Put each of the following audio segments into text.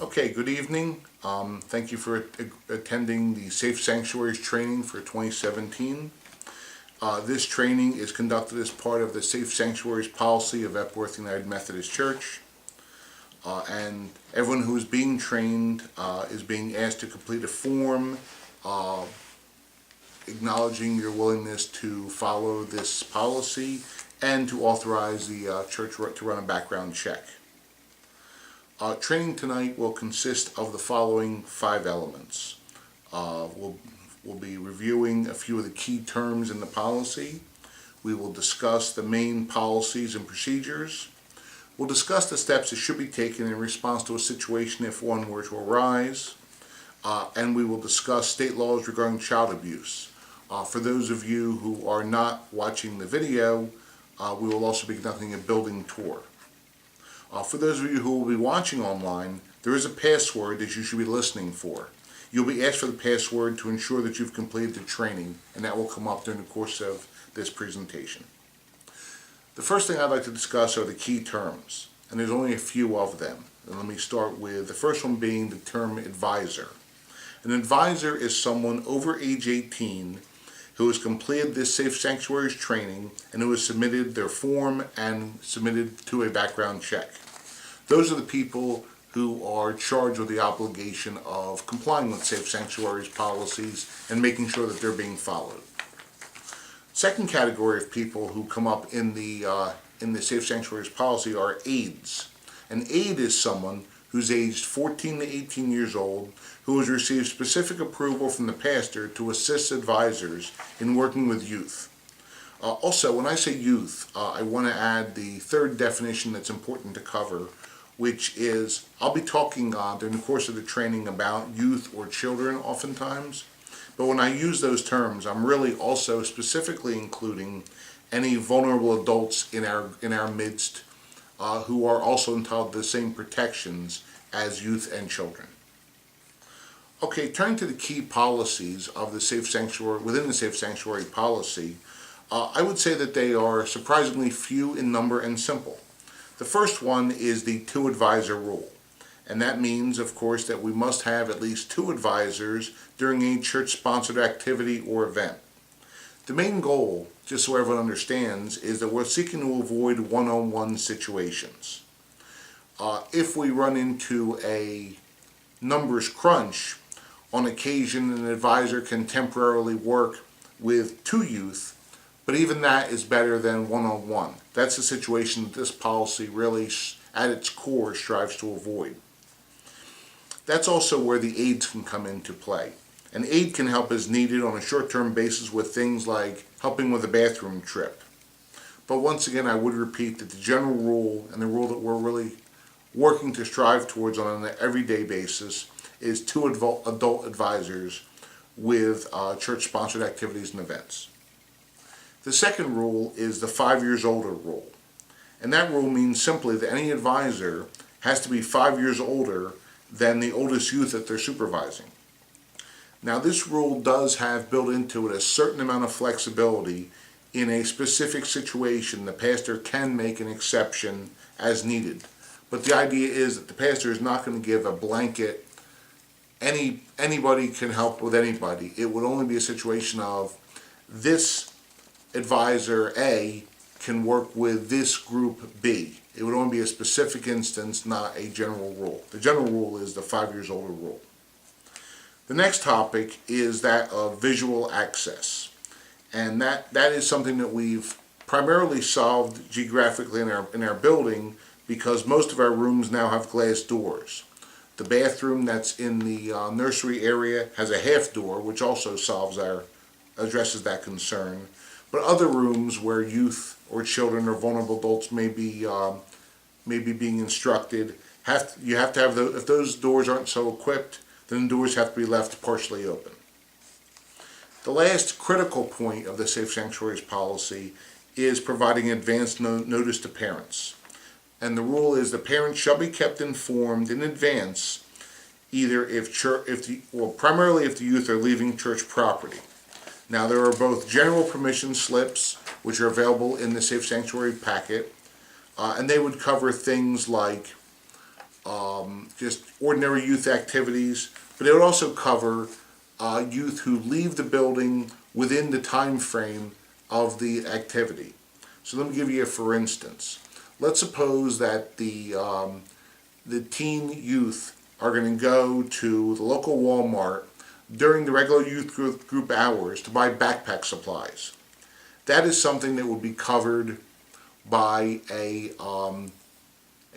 Okay, good evening. Thank you for attending the Safe Sanctuaries training for 2017. This training is conducted as part of the Safe Sanctuaries policy of Epworth United Methodist Church. And everyone who is being trained is being asked to complete a form acknowledging your willingness to follow this policy and to authorize the church to run a background check. Training tonight will consist of the following 5 elements. We'll be reviewing a few of the key terms in the policy. We will discuss the main policies and procedures. We'll discuss the steps that should be taken in response to a situation if one were to arise. And we will discuss state laws regarding child abuse. For those of you who are not watching the video, we will also be conducting a building tour. For those of you who will be watching online, there is a password that you should be listening for. You'll be asked for the password to ensure that you've completed the training, and that will come up during the course of this presentation. The first thing I'd like to discuss are the key terms, and there's only a few of them. And let me start with the first one being the term advisor. An advisor is someone over age 18 who has completed this Safe Sanctuaries training and who has submitted their form and submitted to a background check. Those are the people who are charged with the obligation of complying with Safe Sanctuaries policies and making sure that they're being followed. Second category of people who come up in the Safe Sanctuaries policy are aides. An aide is someone who's aged 14 to 18 years old, who has received specific approval from the pastor to assist advisors in working with youth. Also, when I say youth, I want to add the third definition that's important to cover, which is, I'll be talking during the course of the training about youth or children oftentimes, but when I use those terms, I'm really also specifically including any vulnerable adults in our midst who are also entitled to the same protections as youth and children. Okay, turning to the key policies of the Safe Sanctuary, within the Safe Sanctuary policy, I would say that they are surprisingly few in number and simple. The first one is the 2 advisor rule. And that means, of course, that we must have at least 2 advisors during any church-sponsored activity or event. The main goal, just so everyone understands, is that we're seeking to avoid one-on-one situations. If we run into a numbers crunch, on occasion an advisor can temporarily work with 2 youth, but even that is better than one-on-one. That's the situation that this policy really, at its core, strives to avoid. That's also where the aides can come into play. An aide can help as needed on a short-term basis with things like helping with a bathroom trip. But once again, I would repeat that the general rule, and the rule that we're really working to strive towards on an everyday basis, is 2 adult advisors with church-sponsored activities and events. The second rule is the 5 years older rule. And that rule means simply that any advisor has to be 5 years older than the oldest youth that they're supervising. Now, this rule does have built into it a certain amount of flexibility. In a specific situation, the pastor can make an exception as needed. But the idea is that the pastor is not going to give a blanket, anybody can help with anybody. It would only be a situation of this advisor A can work with this group B. It would only be a specific instance, not a general rule. The general rule is the 5 years older rule. The next topic is that of visual access. And that is something that we've primarily solved geographically in our building, because most of our rooms now have glass doors. The bathroom that's in the nursery area has a half door, which also addresses that concern. But other rooms where youth or children or vulnerable adults may be being instructed, you have to have if those doors aren't so equipped, then the doors have to be left partially open. The last critical point of the Safe Sanctuaries policy is providing advance notice to parents. And the rule is the parents shall be kept informed in advance, either primarily if the youth are leaving church property. Now, there are both general permission slips, which are available in the Safe Sanctuary packet, and they would cover things like just ordinary youth activities, but it would also cover youth who leave the building within the time frame of the activity. So let me give you a for instance. Let's suppose that the teen youth are going to go to the local Walmart during the regular youth group hours to buy backpack supplies. That is something that would be covered by a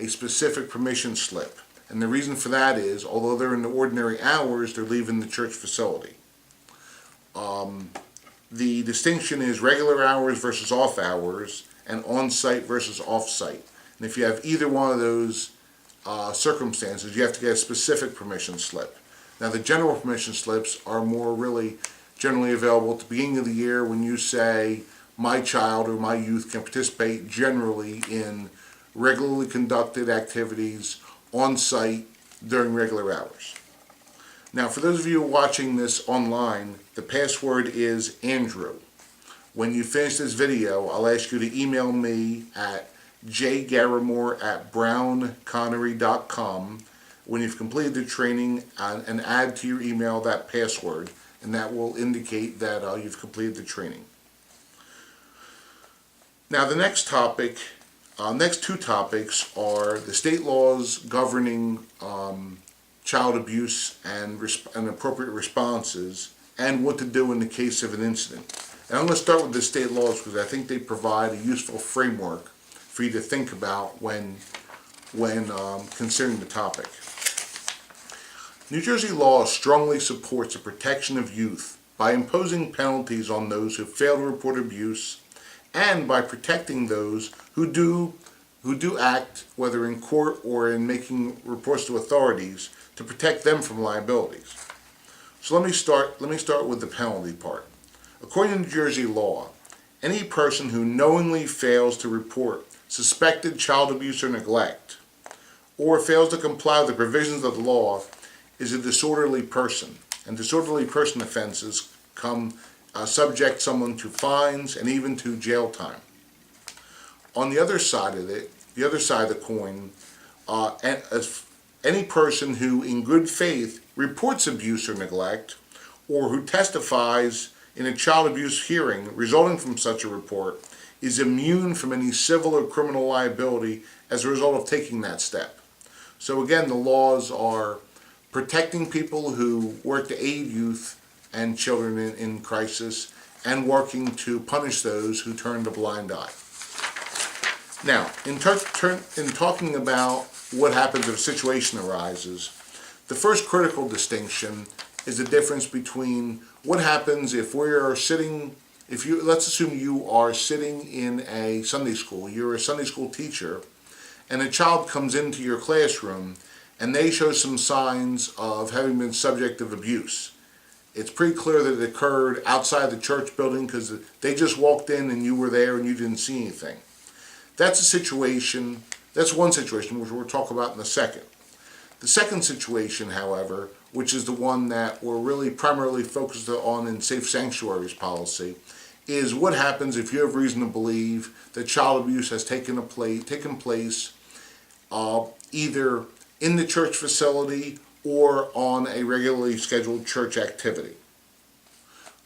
specific permission slip. And the reason for that is, although they're in the ordinary hours, they're leaving the church facility. The distinction is regular hours versus off hours, and on-site versus off-site. And if you have either one of those circumstances, you have to get a specific permission slip. Now, the general permission slips are more really generally available at the beginning of the year when you say, my child or my youth can participate generally in regularly conducted activities on-site during regular hours. Now, for those of you watching this online, the password is Andrew. When you finish this video, I'll ask you to email me at jgarrimore@brownconnery.com when you've completed the training, and add to your email that password, and that will indicate that you've completed the training. Now, the next topic, next two topics are the state laws governing child abuse and appropriate responses, and what to do in the case of an incident. And I'm going to start with the state laws because I think they provide a useful framework for you to think about when considering the topic. New Jersey law strongly supports the protection of youth by imposing penalties on those who fail to report abuse, and by protecting those who do act, whether in court or in making reports to authorities, to protect them from liabilities. So let me start with the penalty part. According to New Jersey law, any person who knowingly fails to report suspected child abuse or neglect, or fails to comply with the provisions of the law, is a disorderly person. And disorderly person offenses subject someone to fines and even to jail time. On the other side of it, the other side of the coin, any person who in good faith reports abuse or neglect, or who testifies in a child abuse hearing resulting from such a report, is immune from any civil or criminal liability as a result of taking that step. So again, the laws are protecting people who work to aid youth and children in crisis, and working to punish those who turn a blind eye. Now, in talking about what happens if a situation arises, the first critical distinction is the difference between what happens if let's assume you are sitting in a Sunday school, you're a Sunday school teacher, and a child comes into your classroom and they show some signs of having been subject of abuse. It's pretty clear that it occurred outside the church building because they just walked in and you were there and you didn't see anything. That's one situation, which we'll talk about in a second. The second situation, however, which is the one that we're really primarily focused on in Safe Sanctuaries policy, is what happens if you have reason to believe that child abuse has taken place either in the church facility or on a regularly scheduled church activity.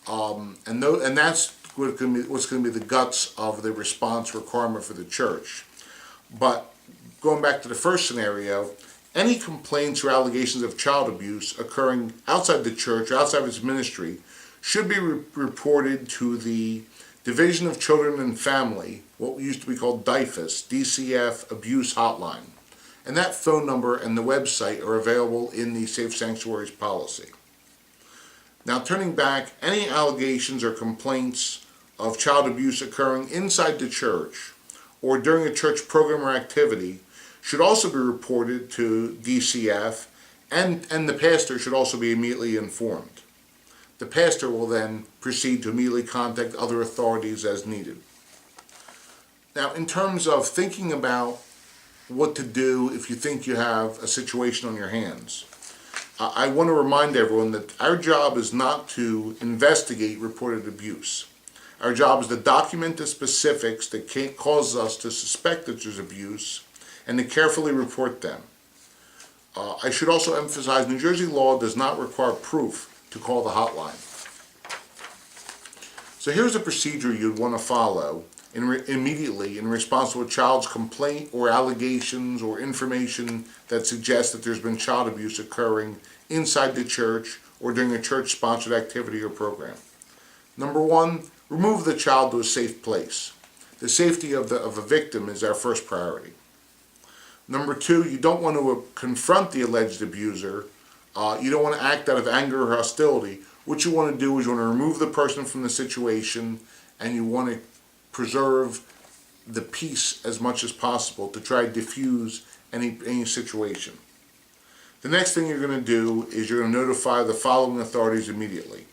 And that's what's going to be the guts of the response requirement for the church. But going back to the first scenario, any complaints or allegations of child abuse occurring outside the church or outside of its ministry should be reported to the Division of Children and Family, what used to be called DIFAS, DCF Abuse Hotline. And that phone number and the website are available in the Safe Sanctuaries policy. Now, turning back, any allegations or complaints of child abuse occurring inside the church or during a church program or activity should also be reported to DCF, and the pastor should also be immediately informed. The pastor will then proceed to immediately contact other authorities as needed. Now, in terms of thinking about what to do if you think you have a situation on your hands, I want to remind everyone that our job is not to investigate reported abuse. Our job is to document the specifics that cause us to suspect that there's abuse and to carefully report them. I should also emphasize New Jersey law does not require proof to call the hotline. So here's a procedure you'd want to follow immediately in response to a child's complaint or allegations or information that suggests that there's been child abuse occurring inside the church or during a church-sponsored activity or program. Number one, remove the child to a safe place. The safety of a victim is our first priority. Number two, you don't want to confront the alleged abuser. You don't want to act out of anger or hostility. What you want to do is you want to remove the person from the situation, and you want to preserve the peace as much as possible to try to diffuse any situation. The next thing you're going to do is you're going to notify the following authorities immediately.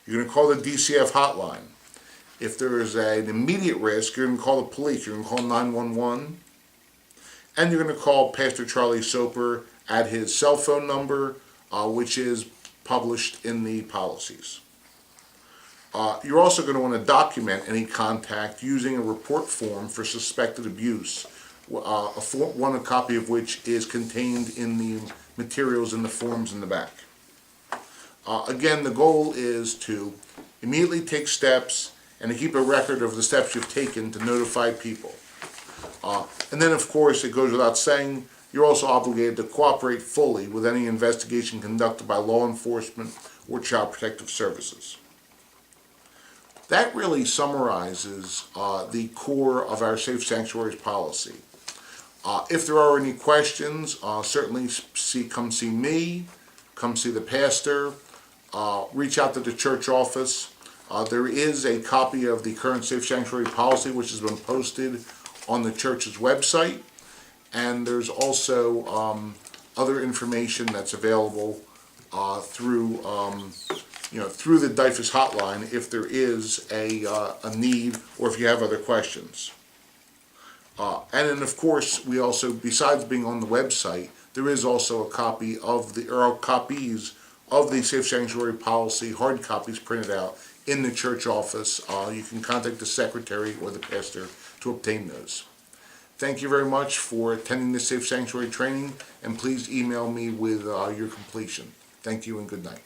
You're going to call the DCF hotline. If there is an immediate risk, you're going to call the police. You're going to call 911. And you're going to call Pastor Charlie Soper at his cell phone number, which is published in the policies. You're also going to want to document any contact using a report form for suspected abuse, a copy of which is contained in the materials in the forms in the back. Again, the goal is to immediately take steps and to keep a record of the steps you've taken to notify people. And then, of course, it goes without saying, you're also obligated to cooperate fully with any investigation conducted by law enforcement or Child Protective Services. That really summarizes the core of our Safe Sanctuaries policy. If there are any questions, certainly come see me, come see the pastor, reach out to the church office. There is a copy of the current Safe Sanctuary policy which has been posted on the church's website, and there's also other information that's available through the DIFAS hotline if there is a need or if you have other questions. And then, of course, we also, besides being on the website, there is also a copy of copies of the Safe Sanctuary policy, hard copies printed out in the church office. You can contact the secretary or the pastor to obtain those. Thank you very much for attending this Safe Sanctuary training, and please email me with your completion. Thank you and good night.